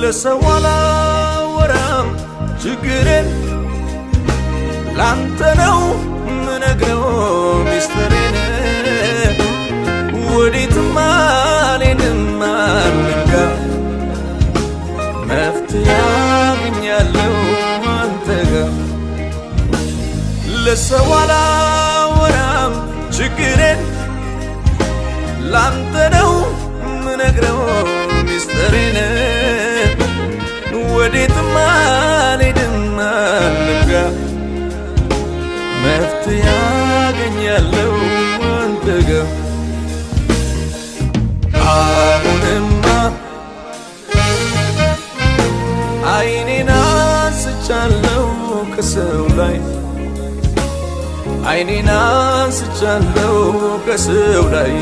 ለሰው አላወራም ችግሬን ላንተ ነው ምነግረው ሚስጥሬን ወዴትም አልሄድም አልጋ መፍትሄ አገኛለሁ አንተ ጋር ለሰው አላወራም ችግሬን ላንተ ነው ምነግረው ሚስጥሬን ወዴትም አልሄድም አልጋ መፍትሄ አገኛለሁ አንተ ጋር አሁንማ አይኔን አንስቻለሁ ከሰው ላይ አይኔን አንስቻለሁ ከሰው ላይ